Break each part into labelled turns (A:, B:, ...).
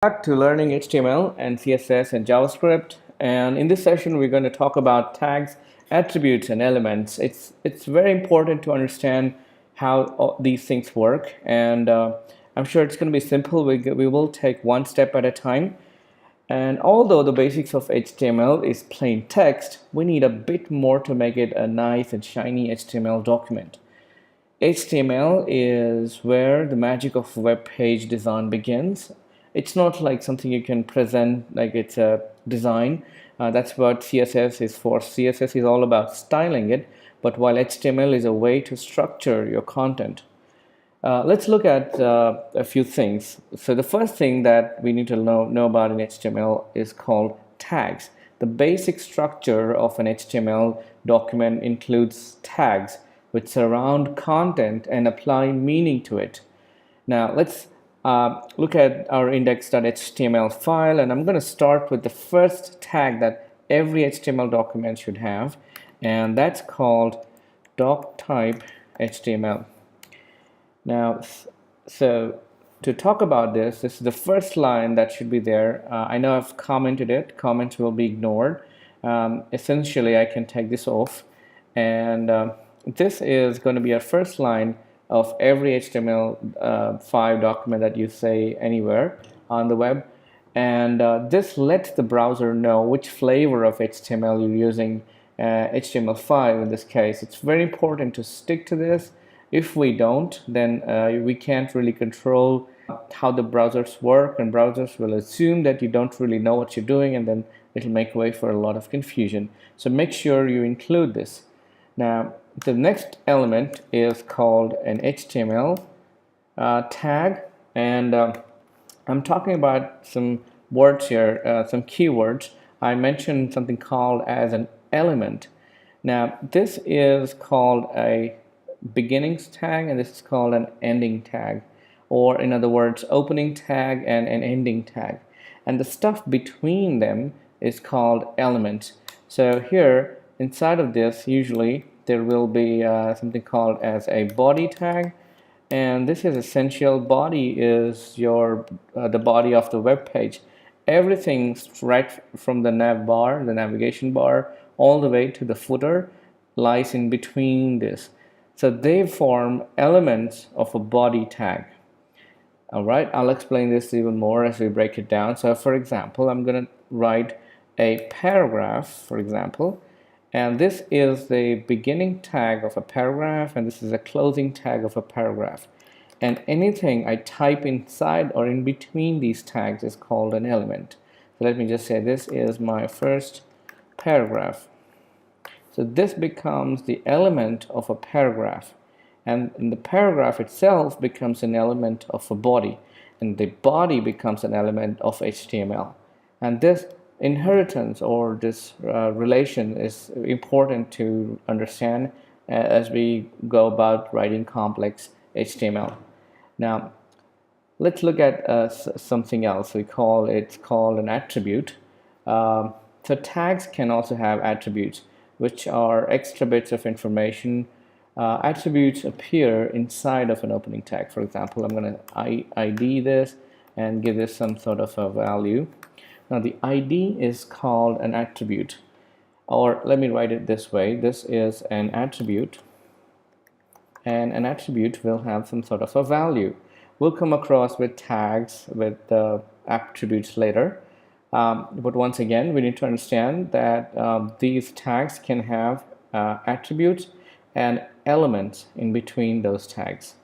A: Back to learning HTML and CSS and JavaScript, and in this session we're going to talk about tags, attributes, and elements. It's very important to understand how all these things work, and I'm sure it's going to be simple. We will take one step at a time. And although the basics of HTML is plain text, we need a bit more to make it a nice and shiny HTML document. HTML is where the magic of web page design begins. It's not like something you can present like it's a design. That's what CSS is for. CSS is all about styling it, but while HTML is a way to structure your content. Let's look at a few things. So the first thing that we need to know about in HTML is called tags. The basic structure of an HTML document includes tags which surround content and apply meaning to it. Now let's look at our index.html file, and I'm going to start with the first tag that every HTML document should have, and that's called doctype HTML. Now, so to talk about this is the first line that should be there. I know I've commented it. Comments will be ignored. Essentially, I can take this off, and this is going to be our first line of every HTML5 document that you say anywhere on the web. And this lets the browser know which flavor of HTML you're using, HTML5 in this case. It's very important to stick to this. If we don't, then we can't really control how the browsers work, and browsers will assume that you don't really know what you're doing, and then it'll make way for a lot of confusion. So make sure you include this. Now, the next element is called an HTML tag, and I'm talking about some words here, some keywords. I mentioned something called as an element. Now, this is called a beginnings tag, and this is called an ending tag, or in other words, opening tag and an ending tag. And the stuff between them is called elements. So here, inside of this, usually there will be something called as a body tag, and this is essential. Body is your the body of the web page. Everything right from the nav bar, the navigation bar, all the way to the footer lies in between this. So they form elements of a body tag. All right, I'll explain this even more as we break it down. So for example, I'm going to write a paragraph, for example, and this is the beginning tag of a paragraph, and this is a closing tag of a paragraph. And anything I type inside or in between these tags is called an element. So let me just say this is my first paragraph. So this becomes the element of a paragraph, and the paragraph itself becomes an element of a body, and the body becomes an element of HTML. And this inheritance or this relation is important to understand as we go about writing complex HTML. Now, let's look at something else. It's called an attribute. So tags can also have attributes, which are extra bits of information. Attributes appear inside of an opening tag. For example, I'm going to ID this and give this some sort of a value. Now the ID is called an attribute, or let me write it this way. This is an attribute, and an attribute will have some sort of a value. We'll come across with tags with attributes later. But once again, we need to understand that these tags can have attributes and elements in between those tags.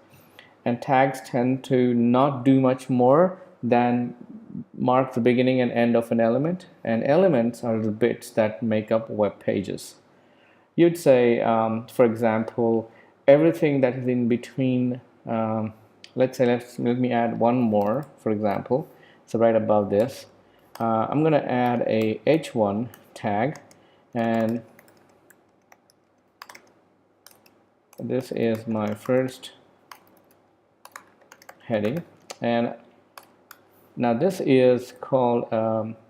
A: And tags tend to not do much more than mark the beginning and end of an element. And elements are the bits that make up web pages. You'd say, for example, everything that is in between, let's say, let me add one more, for example. So right above this, I'm going to add a h1 tag, and this is my first heading, and now this is called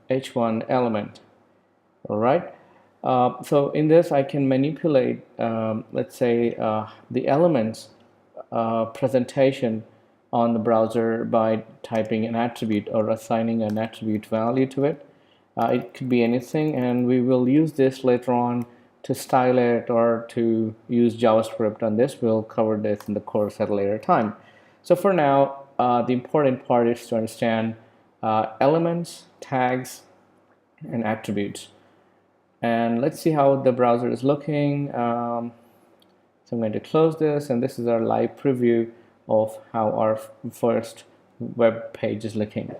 A: h1 element. All right, so in this I can manipulate, let's say, the elements presentation on the browser by typing an attribute or assigning an attribute value to it. It could be anything, and we will use this later on to style it or to use JavaScript on this. We'll cover this in the course at a later time. So for now, the important part is to understand elements, tags, and attributes. And let's see how the browser is looking. So I'm going to close this, and this is our live preview of how our first web page is looking.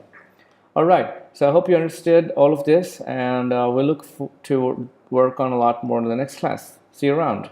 A: All right, so I hope you understood all of this, and we'll look to work on a lot more in the next class. See you around.